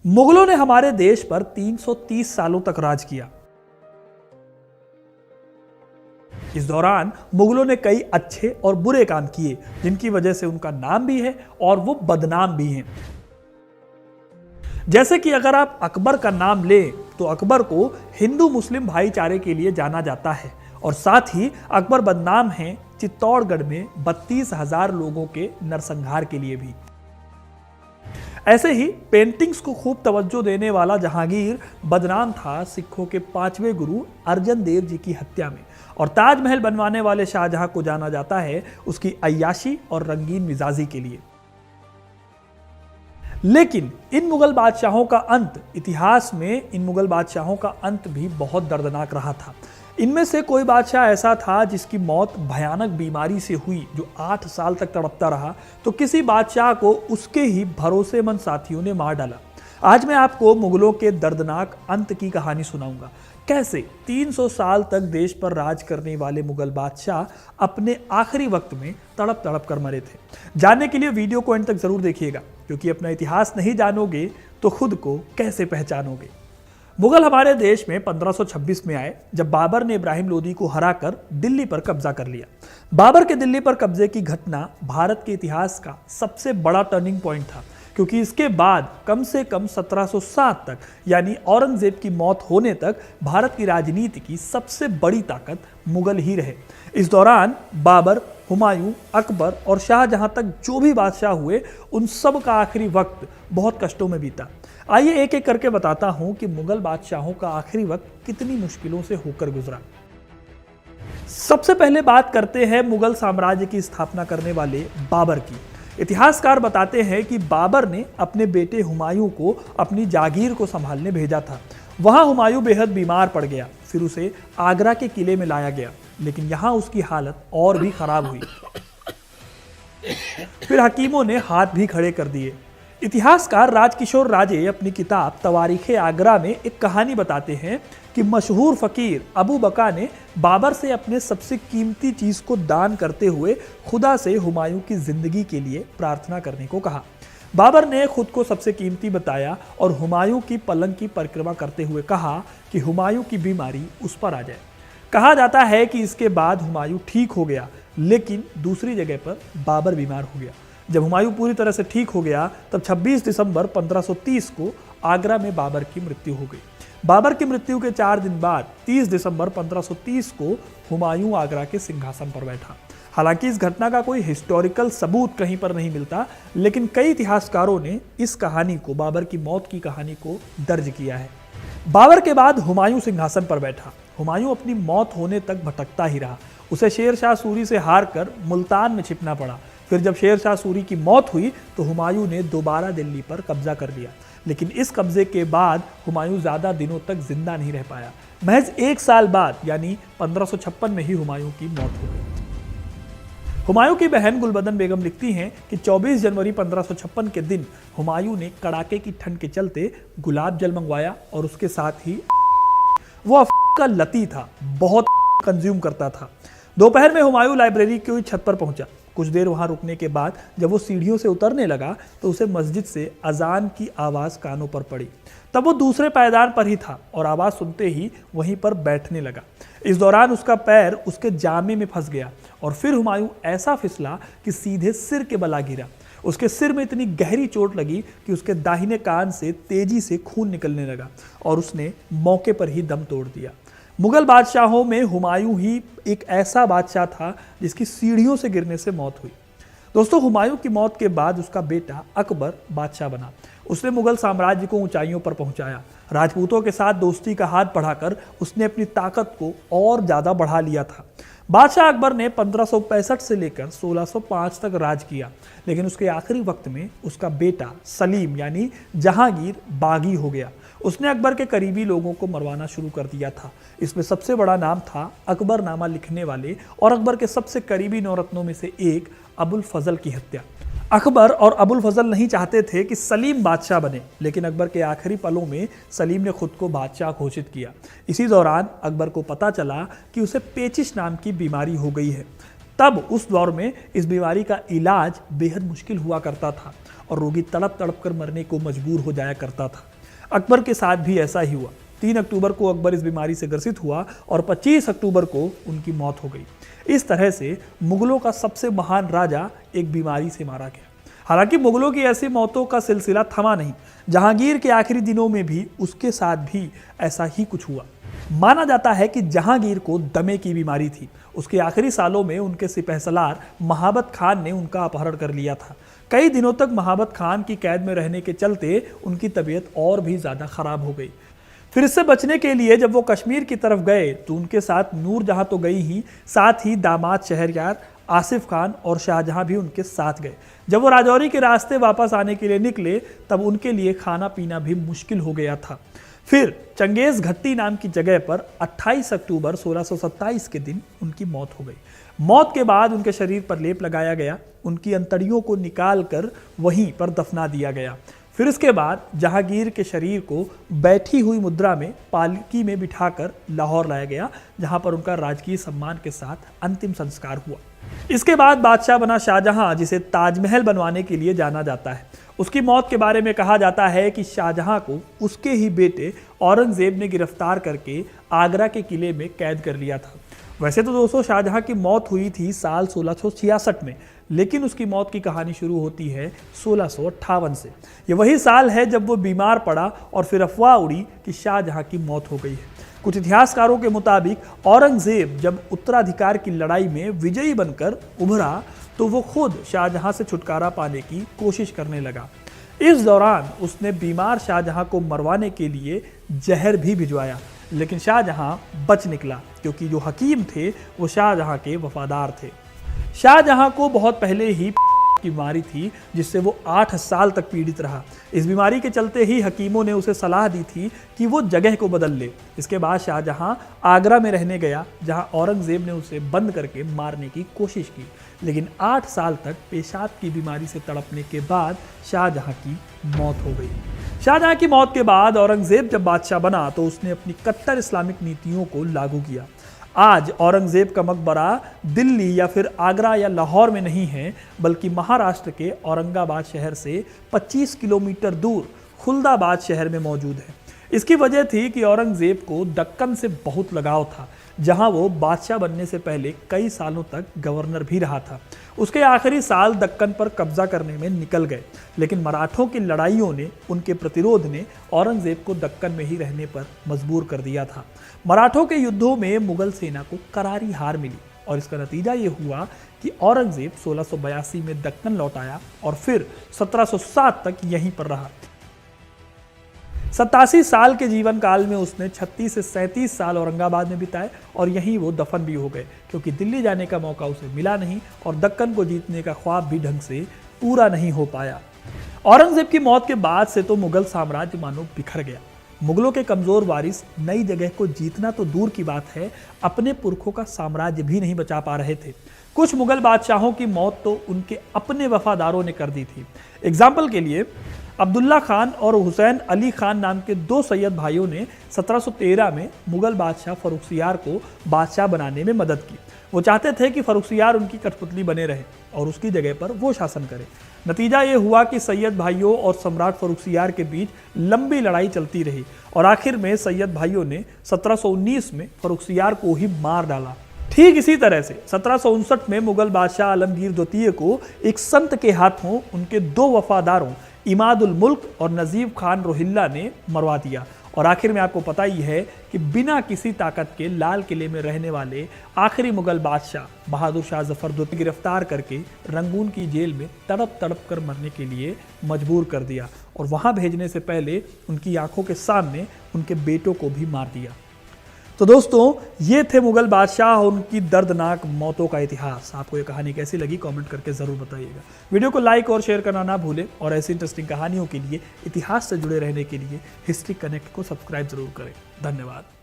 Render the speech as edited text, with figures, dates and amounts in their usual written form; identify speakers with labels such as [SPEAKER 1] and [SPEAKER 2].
[SPEAKER 1] मुगलों ने हमारे देश पर 330 सालों तक राज किया। इस दौरान मुगलों ने कई अच्छे और बुरे काम किए, जिनकी वजह से उनका नाम भी है और वो बदनाम भी हैं। जैसे कि अगर आप अकबर का नाम लें तो अकबर को हिंदू मुस्लिम भाईचारे के लिए जाना जाता है, और साथ ही अकबर बदनाम हैं चित्तौड़गढ़ में 32,000 लोगों के नरसंहार के लिए भी। ऐसे ही पेंटिंग्स को खूब तवज्जो देने वाला जहांगीर बदनाम था सिखों के 5वें गुरु अर्जन देव जी की हत्या में, और ताजमहल बनवाने वाले शाहजहां को जाना जाता है उसकी अय्याशी और रंगीन मिजाजी के लिए। लेकिन इन मुगल बादशाहों का अंत, इतिहास में इन मुगल बादशाहों का अंत भी बहुत दर्दनाक रहा था। इनमें से कोई बादशाह ऐसा था जिसकी मौत भयानक बीमारी से हुई, जो 8 साल तक तड़पता रहा, तो किसी बादशाह को उसके ही भरोसेमंद साथियों ने मार डाला। आज मैं आपको मुगलों के दर्दनाक अंत की कहानी सुनाऊंगा। कैसे 300 साल तक देश पर राज करने वाले मुगल बादशाह अपने आखिरी वक्त में तड़प तड़प कर मरे थे। जानने के लिए वीडियो को एंड तक जरूर देखिएगा, क्योंकि अपना इतिहास नहीं जानोगे तो खुद को कैसे पहचानोगे। मुगल हमारे देश में 1526 में आए, जब बाबर ने इब्राहिम लोदी को हराकर दिल्ली पर कब्जा कर लिया। बाबर के दिल्ली पर कब्जे की घटना भारत के इतिहास का सबसे बड़ा टर्निंग पॉइंट था, क्योंकि इसके बाद कम से कम 1707 तक, यानी औरंगजेब की मौत होने तक, भारत की राजनीति की सबसे बड़ी ताकत मुगल ही रहे। इस दौरान बाबर, हुमायूं, अकबर और शाहजहां तक जो भी बादशाह हुए, उन सब का आखिरी वक्त बहुत कष्टों में बीता। आइए एक एक करके बताता हूं कि मुगल बादशाहों का आखिरी वक्त कितनी मुश्किलों से होकर गुजरा। सबसे पहले बात करते हैं मुगल साम्राज्य की स्थापना करने वाले बाबर की। इतिहासकार बताते हैं कि बाबर ने अपने बेटे हुमायूं को अपनी जागीर को संभालने भेजा था। वहां हुमायूं बेहद बीमार पड़ गया, फिर उसे आगरा के किले में लाया गया, लेकिन यहां उसकी हालत और भी खराब हुई। फिर हकीमों ने हाथ भी खड़े कर दिए। इतिहासकार राजकिशोर राजे अपनी किताब तवारीखे आगरा में एक कहानी बताते हैं कि मशहूर फकीर अबू बका ने बाबर से अपने सबसे कीमती चीज को दान करते हुए खुदा से हुमायूं की जिंदगी के लिए प्रार्थना करने को कहा। बाबर ने खुद को सबसे कीमती बताया और हुमायूं की पलंग की परिक्रमा करते हुए कहा कि हुमायूं की बीमारी उस पर आ जाए। कहा जाता है कि इसके बाद हुमायूं ठीक हो गया, लेकिन दूसरी जगह पर बाबर बीमार हो गया। जब हुमायूं पूरी तरह से ठीक हो गया, तब 26 दिसंबर 1530 को आगरा में बाबर की मृत्यु हो गई। बाबर की मृत्यु के 4 दिन बाद 30 दिसंबर 1530 को हुमायूं आगरा के सिंहासन पर बैठा। हालांकि इस घटना का कोई हिस्टोरिकल सबूत कहीं पर नहीं मिलता, लेकिन कई इतिहासकारों ने इस कहानी को, बाबर की मौत की कहानी को दर्ज किया है। बाबर के बाद हुमायूं सिंहासन पर बैठा। हुमायूं अपनी मौत होने तक भटकता ही रहा। उसे शेर शाह सूरी से हार कर मुल्तान में छिपना पड़ा। फिर जब शेर शाह सूरी की मौत हुई तो हुमायूं ने दोबारा दिल्ली पर कब्जा कर लिया, लेकिन इस कब्जे के बाद हुमायूं ज्यादा दिनों तक जिंदा नहीं रह पाया। महज 1 साल बाद, यानी 1556 में ही हुमायूं की मौत हो गई। हुमायूं की बहन गुलबदन बेगम लिखती हैं कि 24 जनवरी 1556 के दिन हुमायूं ने कड़ाके की ठंड के चलते गुलाब जल मंगवाया, और उसके साथ ही वो का लती था, बहुत कंज्यूम करता था। दोपहर में हुमायूं लाइब्रेरी की छत पर पहुंचा। कुछ देर वहां रुकने के बाद जब वो सीढ़ियों से उतरने लगा तो उसे मस्जिद से अजान की आवाज़ कानों पर पड़ी। तब वो दूसरे पायदान पर ही था और आवाज़ सुनते ही वहीं पर बैठने लगा। इस दौरान उसका पैर उसके जामे में फंस गया और फिर हुमायूं ऐसा फिसला कि सीधे सिर के बल गिरा। उसके सिर में इतनी गहरी चोट लगी कि उसके दाहिने कान से तेजी से खून निकलने लगा और उसने मौके पर ही दम तोड़ दिया। मुगल बादशाहों में हुमायूं ही एक ऐसा बादशाह था जिसकी सीढ़ियों से गिरने से मौत हुई। दोस्तों, हुमायूं की मौत के बाद उसका बेटा अकबर बादशाह बना। उसने मुगल साम्राज्य को ऊंचाइयों पर पहुंचाया। राजपूतों के साथ दोस्ती का हाथ बढ़ाकर उसने अपनी ताकत को और ज्यादा बढ़ा लिया था। बादशाह अकबर ने 1565 से लेकर 1605 तक राज किया, लेकिन उसके आखिरी वक्त में उसका बेटा सलीम यानी जहांगीर बागी हो गया। उसने अकबर के करीबी लोगों को मरवाना शुरू कर दिया था। इसमें सबसे बड़ा नाम था अकबरनामा लिखने वाले और अकबर के सबसे करीबी नौरत्नों में से एक अबुल फजल की हत्या। अकबर और अबुल फजल नहीं चाहते थे कि सलीम बादशाह बने, लेकिन अकबर के आखिरी पलों में सलीम ने खुद को बादशाह घोषित किया। इसी दौरान अकबर को पता चला कि उसे पेचिश नाम की बीमारी हो गई है। तब उस दौर में इस बीमारी का इलाज बेहद मुश्किल हुआ करता था और रोगी तड़प तड़प कर मरने को मजबूर हो जाया करता था। अकबर के साथ भी ऐसा ही हुआ। 3 अक्टूबर को अकबर इस बीमारी से ग्रसित हुआ और 25 अक्टूबर को उनकी मौत हो गई। इस तरह से मुगलों का सबसे महान राजा एक बीमारी से मारा गया। हालांकि मुगलों की ऐसी मौतों का सिलसिला थमा नहीं। जहांगीर के आखिरी दिनों में भी उसके साथ भी ऐसा ही कुछ हुआ। माना जाता है कि जहांगीर को दमे की बीमारी थी। उसके आखिरी सालों में उनके सिपहसालार महाबत खान ने उनका अपहरण कर लिया था। कई दिनों तक महाबत खान की कैद में रहने के चलते उनकी तबीयत और भी ज़्यादा खराब हो गई। फिर इससे बचने के लिए जब वो कश्मीर की तरफ गए तो उनके साथ नूरजहां तो गई ही, साथ ही दामाद शहरयार आसिफ खान और शाहजहां भी उनके साथ गए। जब वो राजौरी के रास्ते वापस आने के लिए निकले तब उनके लिए खाना पीना भी मुश्किल हो गया था। फिर चंगेज घट्टी नाम की जगह पर 28 अक्टूबर 1627 के दिन उनकी मौत हो गई। मौत के बाद उनके शरीर पर लेप लगाया गया, उनकी अंतड़ियों को निकाल कर वहीं पर दफना दिया गया। फिर इसके बाद जहांगीर के शरीर को बैठी हुई मुद्रा में पालकी में बिठाकर लाहौर लाया गया, जहां पर उनका राजकीय सम्मान के साथ अंतिम संस्कार हुआ। इसके बाद बादशाह बना शाहजहां, जिसे ताजमहल बनवाने के लिए जाना जाता है। उसकी मौत के बारे में कहा जाता है कि शाहजहां को उसके ही बेटे औरंगजेब ने गिरफ्तार करके आगरा के किले में कैद कर लिया था। वैसे तो दोस्तों शाहजहां की मौत हुई थी साल 1666 में, लेकिन उसकी मौत की कहानी शुरू होती है 1658 से। ये वही साल है जब वो बीमार पड़ा और फिर अफवाह उड़ी कि शाहजहां की मौत हो गई है। कुछ इतिहासकारों के मुताबिक औरंगजेब जब उत्तराधिकार की लड़ाई में विजयी बनकर उभरा तो वो खुद शाहजहां से छुटकारा पाने की कोशिश करने लगा। इस दौरान उसने बीमार शाहजहां को मरवाने के लिए जहर भी भिजवाया, लेकिन शाहजहां बच निकला क्योंकि जो हकीम थे वो शाहजहां के वफादार थे। शाहजहां को बहुत पहले ही की बीमारी थी जिससे वो 8 साल तक पीड़ित रहा। इस बीमारी के चलते ही हकीमों ने उसे सलाह दी थी कि वो जगह को बदल ले। इसके बाद शाहजहां आगरा में रहने गया, जहां औरंगजेब ने उसे बंद करके मारने की कोशिश की, लेकिन 8 साल तक पेशाब की बीमारी से तड़पने के बाद शाहजहां की मौत हो गई। शाहजहां की मौत के बाद औरंगजेब जब बादशाह बना तो उसने अपनी कट्टर इस्लामिक नीतियों को लागू किया। आज औरंगजेब का मकबरा दिल्ली या फिर आगरा या लाहौर में नहीं है, बल्कि महाराष्ट्र के औरंगाबाद शहर से 25 किलोमीटर दूर खुलदाबाद शहर में मौजूद है। इसकी वजह थी कि औरंगजेब को दक्कन से बहुत लगाव था, जहां वो बादशाह बनने से पहले कई सालों तक गवर्नर भी रहा था। उसके आखिरी साल दक्कन पर कब्जा करने में निकल गए, लेकिन मराठों की लड़ाइयों ने, उनके प्रतिरोध ने औरंगजेब को दक्कन में ही रहने पर मजबूर कर दिया था। मराठों के युद्धों में मुगल सेना को करारी हार मिली और इसका नतीजा ये हुआ कि औरंगजेब 1682 में दक्कन लौट आया और फिर 1707 तक यहीं पर रहा। 87 साल के जीवन काल में उसने 36 से 37 साल औरंगाबाद में बिताए और यहीं वो दफन भी हो गए, क्योंकि दिल्ली जाने का मौका उसे मिला नहीं और दक्कन को जीतने का ख्वाब भी ढंग से पूरा नहीं हो पाया। औरंगजेब की मौत के बाद से तो मुगल साम्राज्य मानो बिखर गया। मुगलों के कमजोर वारिस नई जगह को जीतना तो दूर की बात है, अपने पुरखों का साम्राज्य भी नहीं बचा पा रहे थे। कुछ मुगल बादशाहों की मौत तो उनके अपने वफादारों ने कर दी थी। एग्जाम्पल के लिए अब्दुल्ला खान और हुसैन अली खान नाम के 2 सैयद भाइयों ने 1713 में मुगल बादशाह फर्रुखसियार को बादशाह बनाने में मदद की। वो चाहते थे कि फर्रुखसियार उनकी कठपुतली बने रहे और उसकी जगह पर वो शासन करे। नतीजा ये हुआ कि सैयद भाइयों और सम्राट फर्रुखसियार के बीच लंबी लड़ाई चलती रही और आखिर में सैयद भाइयों ने 1719 में फर्रुखसियार को ही मार डाला। ठीक इसी तरह से 1759 में मुगल बादशाह आलमगीर द्वितीय को एक संत के हाथों उनके 2 वफादारों इमादुल मुल्क और नजीब खान रोहिल्ला ने मरवा दिया और आखिर में आपको पता ही है कि बिना किसी ताकत के लाल किले में रहने वाले आखिरी मुगल बादशाह बहादुर शाह जफर द्वितीय गिरफ्तार करके रंगून की जेल में तड़प तड़प कर मरने के लिए मजबूर कर दिया और वहां भेजने से पहले उनकी आंखों के सामने उनके बेटों को भी मार दिया। तो दोस्तों ये थे मुगल बादशाह और उनकी दर्दनाक मौतों का इतिहास। आपको ये कहानी कैसी लगी कमेंट करके ज़रूर बताइएगा। वीडियो को लाइक और शेयर करना ना भूलें और ऐसी इंटरेस्टिंग कहानियों के लिए, इतिहास से जुड़े रहने के लिए हिस्ट्री कनेक्ट को सब्सक्राइब जरूर करें। धन्यवाद।